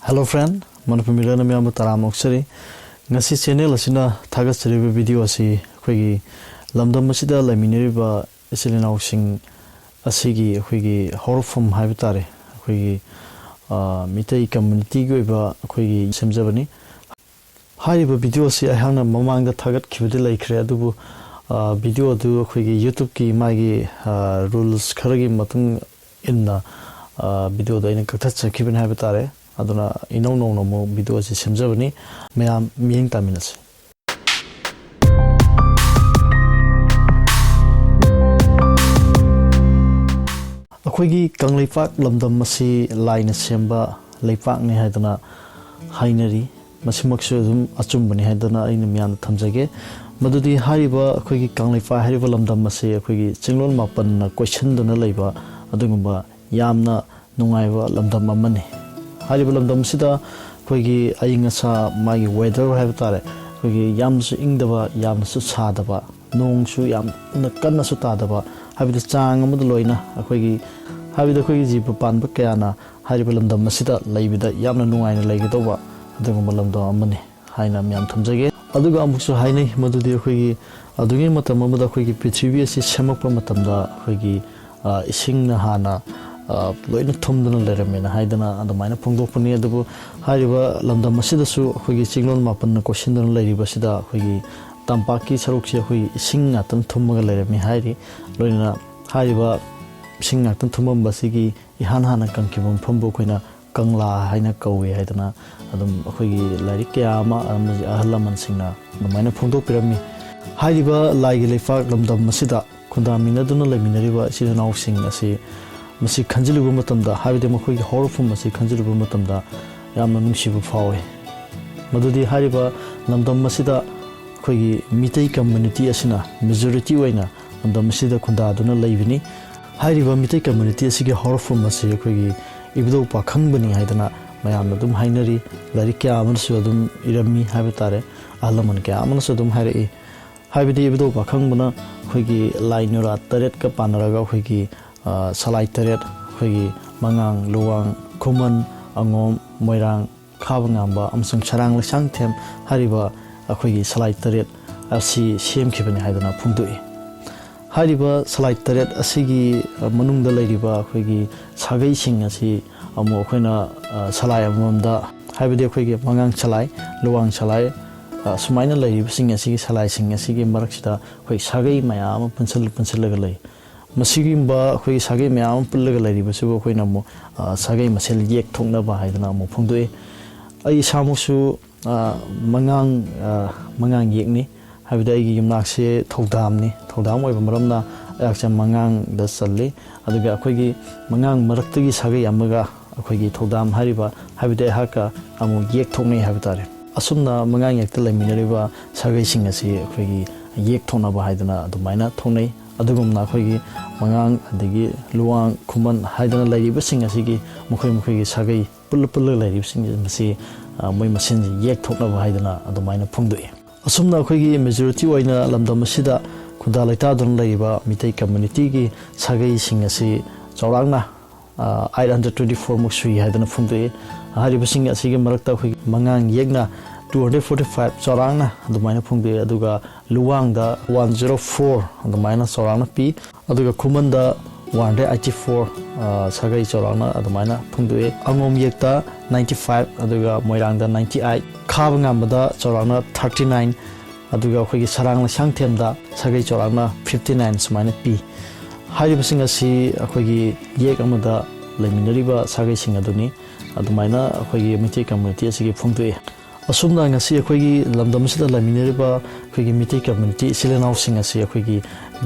Hello friend, Manipur Mirana Miyamu Taram Oksari. Ngasi channel asina thagat sariba video asi khoi lamdam masida lamineriba isilina oksing asigi khoi horfum haibitare khoi mitai community gi ba khoi semjabani haiba video asi ahana mamangda thagat khibde laikhre adubu video du khoi YouTube ki magi rules kharagi matung inna video da ina kakta chakibin haibitare aduna ino no mo video si semjabani mayam miyeng taminasi akhoi kanglaipak lamdam masi line semba leipak ni haidana hainari masimaksu dum achumbani haidana aina miyam thamjage madudi hariba akhoi kanglaipa hariba lamdam masi akhoi chinglon mapan na question duna leiba adungba yamna nungaiba lamdam amani hariba lamdam sida khoi ayingasa magi weather haiba tare khoi yamsu ingdaba yamsu sadaba nongsu yam kanna su tadaba habida chang amud loina khoi habida khoi jibu panba kayana hariba lamdam sida leibida yamna nungaina leigidoba adugumba lamdam amani haina myam thamjage aduga amuksu hainai madudi khoi adugi matam amada khoi prithvi asi semakpa matamda khoi isingna hana loina thumdana leramena haidana adamaina phongdokpani adubu hariba lamdam masidasu khoi chinglon mapan na question dana leiriba sida khoi tampaki sarukse khoi ising atan thummaga lerami hairi loina hariba sing atan thumamba sigi ihan hana kankibum phombo khoina kangla haina kawi haidana adum khoi lairik kya ama ahlaman singna adamaina phongdokpirami hariba laigi leifak lamdam masida khundamina duna leminariba sida naw sing asi masi khanjiluba matamda habide makhoi horfum masi khanjiluba matamda yamna nungsibu fawe madudi hariba lamdam masida khoi mitai community asina majority waina lamdam masida khunda duna leibini hariba mitai community asige horfum masi khoi ibdo pakhangbani haidana mayamna dum hainari larikya amansu adum irami habitare alaman kya amansu dum hairi habide ibdo pakhangbana khoi lainura taret ka panaraga khoi salai taret khoi mangang luwang khuman angom moirang khabangamba amsung charang lesang them hariba akhoi salai taret asi semkhibani haidana phungdoi hariba salai taret asigi manungda leiriba akhoi sagai sing asi amo khoina salai amamda habide akhoi mangang salai luwang salai sumaina leiriba sing asigi salai sing asigi maraksida khoi sagai mayam punchalaga lei masigimba khoi sagai mayam pullaga leiriba su khoina mo sagai masel yek thongna ba haidana mo phungdoi ai samusu mangang yekni habida igi yumnakse thodamni thodam oiba maramna ayakcha mangang da salli aduga akhoi mangang maraktagi sagai amaga akhoi thodam hariba habida haka amu yek thongni habitare asumna mangang yekta leminariba sagai sing asi akhoi yek thongna ba haidana adumaina thongnai adugumna akhoi mangang adigi luwang khuman haidana leiriba sing asigi mukhoi sagai pull leiriba sing masi moi masin yek thokna ba haidana adumaina phungdoi asumna akhoi majority waina lamdam asida khunda laita don leiba mitai community gi sagai sing asi chawrangna 824 muksui haidana phungdoi hariba sing asigi marakta akhoi mangang yekna 245 chawrangna adumaina phungdoi aduga luwangda 104 adumaina chawrangna pi aduga khumanda 184 sagai chawrangna adumaina phungdoi angom yekta 95 aduga moirangda 98 khabangambada chawrangna 39 aduga khoi sarang lasang themda sagai chawrangna 59 sumaina pi hariba sing asi akhoi yek amada leminariba sagai sing aduni adumaina akhoi mitai community asigi phungdoi asumna ngasi akhoi lamdam sida leminariba akhoi mitai community silenau sing asi akhoi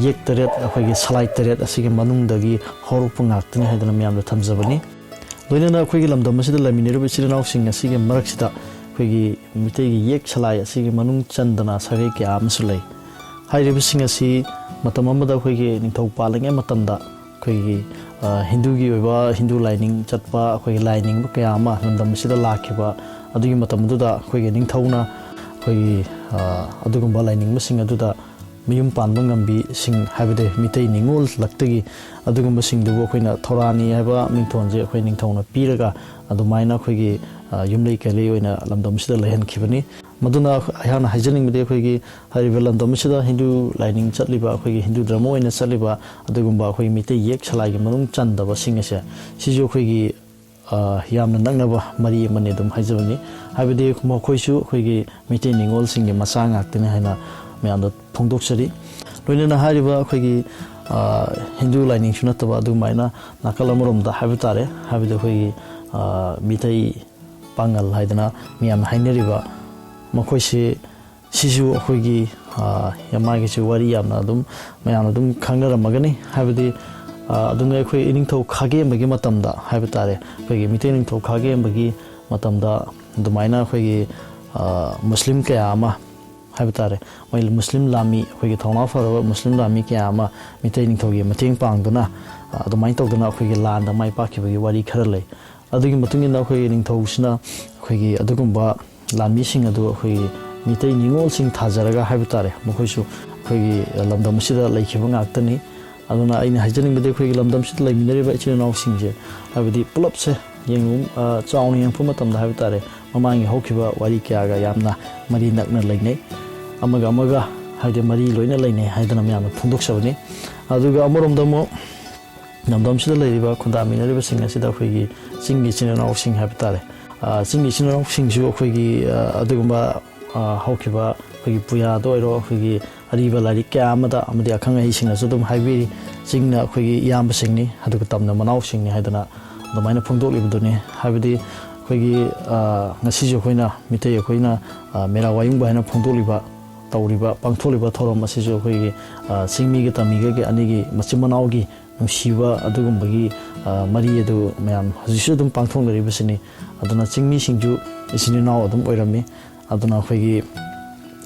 yek taret akhoi salai taret asigi manungdagi horupungakni haidana miyamda thamjabani loinana akhoi lamdam sida leminariba silenau sing asigi maraksida akhoi mitai yek salai asigi manung chandana sagai kya amsulai hairiba sing asi matam amada akhoi ningthau palange matamda akhoi hindu gi oiba hindu lining chatpa akhoi lining ba kya ama lamdam sida lakhiba adugi matamduda akhoi ningthauna akhoi adugumba lining masing aduda ꯃꯌꯨꯝ ꯄꯥꯟꯕ ꯉꯝꯕꯤꯁꯤꯡ ꯍꯥꯏꯕꯗꯤ ꯃꯤꯇꯩ ꯅꯤꯡꯉꯣꯜ ꯂꯛꯇꯒꯤ ꯑꯗꯨꯒꯨꯝꯕꯁꯤꯡꯗꯨꯕꯨ ꯑꯩꯈꯣꯏꯅ ꯊꯧꯔꯥꯅꯤ ꯍꯥꯏꯕ ꯃꯤꯡꯊꯣꯟꯁꯦ ꯑꯩꯈꯣꯏ ꯅꯤꯡꯊꯧꯅ ꯄꯤꯔꯒ ꯑꯗꯨꯃꯥꯏꯅ ꯑꯩꯈꯣꯏꯒꯤ ꯌꯨꯝꯂꯩ ꯀꯩꯂꯩ ꯑꯣꯏꯅ ꯂꯝꯗꯝꯁꯤꯗ ꯂꯩꯍꯟꯈꯤꯕꯅꯤ ꯃꯗꯨꯅ ꯑꯩꯍꯥꯛꯅ ꯍꯥꯏꯖꯅꯤꯡꯕꯗꯤ ꯑꯩꯈꯣꯏꯒꯤ ꯍꯥꯏꯔꯤꯕ ꯂꯝꯗꯝꯁꯤꯗ ꯍꯤꯟꯗꯨ ꯂꯥꯏꯅꯤꯡ ꯆꯠꯂꯤꯕ ꯑꯩꯈꯣꯏꯒꯤ ꯍꯤꯟꯗꯨ ꯙꯔꯃ ꯑꯣꯏꯅ ꯆꯠꯂꯤꯕ ꯑꯗꯨꯒꯨꯝꯕ ꯑꯩꯈꯣꯏ ꯃꯤꯇꯩ ꯌꯦꯛ ꯁꯂꯥꯏꯒꯤ ꯃꯅꯨꯡ ꯆꯟꯗꯕꯁꯤꯡ ꯑꯁꯦ ꯁꯤꯁꯨ ꯑꯩꯈꯣꯏꯒꯤ ꯌꯥꯝꯅ ꯅꯛꯅꯕ ꯃꯔꯤ ꯑꯃꯅꯤ ꯑꯗꯨꯝ ꯍꯥꯏꯖꯕꯅꯤ ꯍꯥꯏꯕꯗꯤ ꯃꯈꯣꯏꯁꯨ ꯑꯩꯈꯣꯏꯒꯤ ꯃꯤꯇꯩ ꯅꯤꯡꯉꯣꯜꯁꯤꯡꯒꯤ ꯃꯆꯥ ꯉꯥꯛꯇꯅꯤ ꯍꯥꯏꯅ ꯃꯌꯥꯝꯗ ꯐꯣꯡꯗꯣꯛꯆꯔꯤ ꯂꯣꯏꯅꯅ ꯍꯥꯏꯔꯤꯕ ꯑꯩꯈꯣꯏꯒꯤ ꯍꯤꯟꯗꯨ ꯂꯥꯏꯅꯤꯡꯁꯨ ꯅꯠꯇꯕ ꯑꯗꯨꯃꯥꯏꯅ ꯅꯥꯀꯜ ꯑꯃꯔꯣꯝꯗ ꯍꯥꯏꯕ ꯇꯥꯔꯦ ꯍꯥꯏꯕꯗꯤ ꯑꯩꯈꯣꯏꯒꯤ ꯃꯤꯇꯩ ꯄꯥꯡꯒꯜ ꯍꯥꯏꯗꯅ ꯃꯤꯌꯥꯝꯅ ꯍꯥꯏꯅꯔꯤꯕ ꯃꯈꯣꯏꯁꯤ ꯁꯤꯁꯨ ꯑꯩꯈꯣꯏꯒꯤ ꯃꯥꯒꯤꯁꯨ ꯋꯥꯔꯤ ꯌꯥꯝꯅ ꯑꯗꯨꯝ ꯃꯌꯥꯝꯅ ꯑꯗꯨꯝ ꯈꯪꯅꯔꯝꯃꯒꯅꯤ ꯍꯥꯏꯕꯗꯤ ꯑꯗꯨꯅ ꯑꯩꯈꯣꯏ ꯏꯅꯤꯡꯊꯧ ꯈꯥꯒꯦꯝꯕꯒꯤ ꯃꯇꯝꯗ ꯍꯥꯏꯕ ꯇꯥꯔꯦ ꯑꯩꯈꯣꯏꯒꯤ ꯃꯤꯇꯩ ꯅꯤꯡꯊꯧ ꯈꯥꯒꯦꯝꯕꯒꯤ ꯃꯇꯝꯗ ꯑꯗꯨꯃꯥꯏꯅ ꯑꯩꯈꯣꯏꯒꯤ ꯃꯨꯁꯂꯤꯝ ꯀꯌꯥ ꯑꯃ ꯍꯥꯏꯕ ꯇꯥꯔꯦ ꯃꯣꯏ ꯃꯨꯁꯂꯤꯝ ꯂꯥꯟꯃꯤ ꯑꯩꯈꯣꯏꯒꯤ ꯊꯧꯅꯥ ꯐꯔꯕ ꯃꯨꯁꯂꯤꯝ ꯂꯥꯟꯃꯤ ꯀꯌꯥ ꯑꯃ ꯃꯤꯇꯩ ꯅꯤꯡꯊꯧꯒꯤ ꯃꯇꯦꯡ ꯄꯥꯡꯗꯨꯅ ꯑꯗꯨꯃꯥꯏꯅ ꯇꯧꯗꯅ ꯑꯩꯈꯣꯏꯒꯤ ꯂꯥꯟꯗ ꯃꯥꯏ ꯄꯥꯛꯈꯤꯕꯒꯤ ꯋꯥꯔꯤ ꯈꯔ ꯂꯩ ꯑꯗꯨꯒꯤ ꯃꯇꯨꯡ ꯏꯟꯅ ꯑꯩꯈꯣꯏꯒꯤ ꯅꯤꯡꯊꯧꯁꯤꯅ ꯑꯩꯈꯣꯏꯒꯤ ꯑꯗꯨꯒꯨꯝꯕ ꯂꯥꯟꯃꯤꯁꯤꯡ ꯑꯗꯨ ꯑꯩꯈꯣꯏꯒꯤ ꯃꯤꯇꯩ ꯅꯤꯡꯉꯣꯜꯁꯤꯡ ꯊꯥꯖꯔꯒ ꯍꯥꯏꯕ ꯇꯥꯔꯦ ꯃꯈꯣꯏꯁꯨ ꯑꯩꯈꯣꯏꯒꯤ ꯂꯝꯗꯝ ꯑꯁꯤꯗ ꯂꯩꯈꯤꯕ ꯉꯥꯛꯇꯅꯤ ꯑꯗꯨꯅ ꯑꯩꯅ ꯍꯥꯏꯖꯅꯤꯡꯕꯗꯤ ꯑꯩꯈꯣꯏꯒꯤ ꯂꯝꯗꯝꯁꯤꯗ ꯂꯩꯃꯤꯟꯅꯔꯤꯕ ꯏꯆꯤꯜ ꯏꯅꯥꯎꯁꯤꯡꯁꯦ ꯍꯥꯏꯕꯗꯤ ꯄꯨꯂꯞꯁꯦ ꯆꯥꯎꯅ ꯌꯦꯡꯉꯛꯄ ꯃꯇꯝꯗ ꯍꯥꯏꯕ ꯇꯥꯔꯦ ꯃꯃꯥꯡꯒꯤ ꯍꯧꯈꯤꯕ ꯋꯥꯔꯤ ꯀꯌꯥꯒ ꯌꯥꯝꯅ ꯃꯔꯤ ꯅꯛꯅ ꯂꯩꯅꯩ ꯑꯃꯒ ꯑꯃꯒ ꯍꯥꯏꯕꯗꯤ ꯃꯔꯤ ꯂꯣꯏꯅ ꯂꯩꯅꯩ ꯍꯥꯏꯗꯅ ꯃꯌꯥꯝꯅ ꯐꯣꯡꯗꯣꯛꯆꯕꯅꯤ ꯑꯗꯨꯒ ꯑꯃꯔꯣꯝꯗ ꯑꯃꯨꯛ ꯂꯝꯗꯝꯁꯤꯗ ꯂꯩꯔꯤꯕ ꯈꯨꯟꯗꯥꯃꯤꯟꯅꯔꯤꯕꯁꯤꯡ ꯑꯁꯤꯗ ꯑꯩꯈꯣꯏꯒꯤ ꯆꯤꯡꯒꯤ ꯏꯆꯤꯜ ꯏꯅꯥꯎꯁꯤꯡ ꯍꯥꯏꯕ ꯇꯥꯔꯦ ꯆꯤꯡꯒꯤ ꯏꯆꯤꯜ ꯏꯅꯥꯎꯁꯤꯡꯁꯨ ꯑꯩꯈꯣꯏꯒꯤ ꯑꯗꯨꯒꯨꯝꯕ ꯍꯧꯈꯤꯕ ꯑꯩꯈꯣꯏꯒꯤ ꯄꯨꯌꯥꯗ ꯑꯣꯏꯔꯣ ꯑꯩꯈꯣꯏꯒꯤ ꯑꯔꯤꯕ ꯂꯥꯏꯔꯤꯛ ꯀꯌꯥ ꯑꯃꯗ ꯑꯃꯗꯤ ꯑꯈꯪ ꯑꯍꯩꯁꯤꯡꯅꯁꯨ ꯑꯗꯨꯝ ꯍꯥꯏꯕꯤꯔꯤ ꯆꯤꯡꯅ ꯑꯩꯈꯣꯏꯒꯤ ꯏꯌꯥꯝꯕꯁꯤꯡꯅꯤ ꯑꯗꯨꯒ ꯇꯝꯅ ꯃꯅꯥꯎꯁꯤꯡꯅꯤ ꯍꯥꯏꯗꯅ ꯑꯗꯨꯃꯥꯏꯅ ꯐꯣꯡꯗꯣꯛꯂꯤꯕꯗꯨꯅꯤ ꯍꯥꯏꯕꯗꯤ ꯑꯩꯈꯣꯏꯒꯤ ꯉꯁꯤꯁꯨ ꯑꯩꯈꯣꯏꯅ ꯃꯤꯇꯩ ꯑꯩꯈꯣꯏꯅ ꯃꯦꯔꯥ ꯋꯥꯌꯨꯡꯕ ꯍꯥꯏꯅ ꯐꯣꯡꯗꯣꯛꯂꯤꯕ ꯇꯧꯔꯤꯕ ꯄꯥꯡꯊꯣꯛꯂꯤꯕ ꯊꯧꯔꯝ ꯑꯁꯤꯁꯨ ꯑꯩꯈꯣꯏꯒꯤ ꯆꯤꯡꯃꯤꯒ ꯇꯝꯃꯤꯒꯒꯤ ꯑꯅꯤꯒꯤ ꯃꯆꯤꯟ ꯃꯅꯥꯎꯒꯤ ꯅꯨꯡꯁꯤꯕ ꯑꯗꯨꯒꯨꯝꯕꯒꯤ ꯃꯔꯤ ꯑꯗꯨ ꯃꯌꯥꯝ ꯍꯧꯖꯤꯛꯁꯨ ꯑꯗꯨꯝ ꯄꯥꯡꯊꯣꯛꯅꯔꯤꯕꯁꯤꯅꯤ ꯑꯗꯨꯅ ꯆꯤꯡꯃꯤꯁꯤꯡꯁꯨ ꯏꯆꯤꯟ ꯏꯅꯥꯎ ꯑꯗꯨꯝ ꯑꯣꯏꯔꯝꯃꯤ ꯑꯗꯨꯅ ꯑꯩꯈꯣꯏꯒꯤ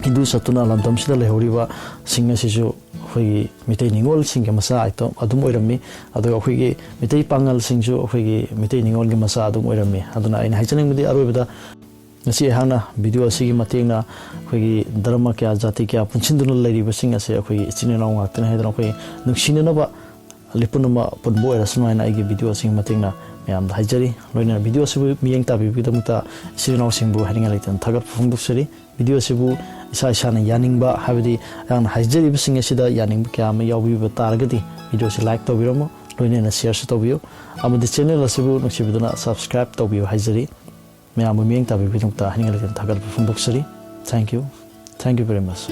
ꯍꯤꯟꯗꯨ ꯆꯠꯇꯨꯅ ꯂꯝꯗꯝꯁꯤꯗ ꯂꯩꯍꯧꯔꯤꯕ ꯁꯤꯡ ꯑꯁꯤꯁꯨ ꯑꯩꯈꯣꯏꯒꯤ ꯃꯤꯇꯩ ꯅꯤꯡꯉꯣꯜꯁꯤꯡꯒꯤ ꯃꯆꯥ ꯑꯗꯨꯝ ꯑꯣꯏꯔꯝꯃꯤ ꯑꯗꯨꯒ ꯑꯩꯈꯣꯏꯒꯤ ꯃꯤꯇꯩ ꯄꯥꯡꯒꯜꯁꯤꯡꯁꯨ ꯑꯩꯈꯣꯏꯒꯤ ꯃꯤꯇꯩ ꯅꯤꯡꯉꯣꯜꯒꯤ ꯃꯆꯥ ꯑꯗꯨꯝ ꯑꯣꯏꯔꯝꯃꯤ ꯑꯗꯨꯅ ꯑꯩꯅ ꯍꯥꯏꯖꯅꯤꯡꯕꯗꯤ ꯑꯔꯣꯏꯕꯗ ꯉꯁꯤ ꯑꯩꯍꯥꯛꯅ ꯚꯤꯗꯤꯑꯣ ꯑꯁꯤꯒꯤ ꯃꯇꯦꯡꯅ ꯑꯩꯈꯣꯏꯒꯤ ꯙꯔꯃ ꯀꯌꯥ ꯖꯥꯇꯤ ꯀꯌꯥ ꯄꯨꯟꯁꯤꯟꯗꯨꯅ ꯂꯩꯔꯤꯕꯁꯤꯡ ꯑꯁꯦ ꯑꯩꯈꯣꯏꯒꯤ ꯏꯆꯤꯟ ꯏꯅꯥꯎ ꯉꯥꯛꯇꯅꯤ ꯍꯥꯏꯗꯅ ꯑꯩꯈꯣꯏ ꯅꯨꯡꯁꯤꯅꯅꯕ ꯂꯤꯄꯨꯟ ꯑꯃ ꯄꯨꯟꯕ ꯑꯣꯏꯔꯁꯅꯨ ꯍꯥꯏꯅ ꯑꯩꯒꯤ ꯚꯤꯗꯤꯑꯣ ꯑꯁꯤꯒꯤ ꯃꯇꯦꯡꯅ ꯃꯌꯥꯝꯗ ꯍꯥꯏꯖꯔꯤ ꯂꯣꯏꯅꯅ ꯚꯤꯗꯤꯑꯣ ꯑꯁꯤꯕꯨ ꯃꯤꯠꯌꯦꯡ ꯇꯥꯕꯤꯕꯒꯤꯗꯃꯛꯇ ꯏꯆꯤꯜ ꯏꯅꯥꯎꯁꯤꯡꯕꯨ ꯍꯥꯏꯅꯤꯡꯉꯥꯏ ꯂꯩꯇꯅ ꯊꯥꯒꯠꯄ ꯐꯣꯡꯗꯣꯛꯆꯔꯤ ꯚꯤꯗꯤꯑꯣ ꯑꯁꯤꯕꯨ ꯏꯁꯥꯅ ꯌꯥꯅꯤꯡꯕ ꯍꯥꯏꯕꯗꯤ ꯑꯩꯍꯥꯛꯅ ꯍꯥꯏꯖꯔꯤꯕꯁꯤꯡ ꯑꯁꯤꯗ ꯌꯥꯅꯤꯡꯕ ꯀꯌꯥ ꯑꯃ ꯌꯥꯎꯕꯤꯕ ꯇꯥꯔꯒꯗꯤ ꯚꯤꯗꯤꯑꯣꯁꯤ ꯂꯥꯏꯛ ꯇꯧꯕꯤꯔꯝꯃꯣ ꯂꯣꯏꯅꯅ ꯁꯤꯌꯔꯁꯨ ꯇꯧꯕꯤꯌꯨ ꯑꯃꯗꯤ ꯆꯦꯅꯦꯜ ꯑꯁꯤꯕꯨ ꯅꯨꯡꯁꯤꯕꯤꯗꯨꯅ ꯁꯕꯁꯀ꯭ꯔꯥꯏꯕ ꯇꯧꯕꯤꯌꯨ ꯍꯥꯏꯖꯔꯤ ꯃꯌꯥꯝꯕꯨ ꯃꯤꯠꯌꯦꯡ ꯇꯥꯕꯤꯕꯒꯤꯗꯃꯛꯇ ꯍꯥꯏꯅꯤꯡꯉꯥꯏ ꯂꯩꯇꯅ ꯊꯥꯒꯠꯄ ꯐꯣꯡꯗꯣꯛꯆꯔꯤ ꯊꯦꯡꯛ ꯌꯨ ꯚꯦꯔꯤ ꯃꯆ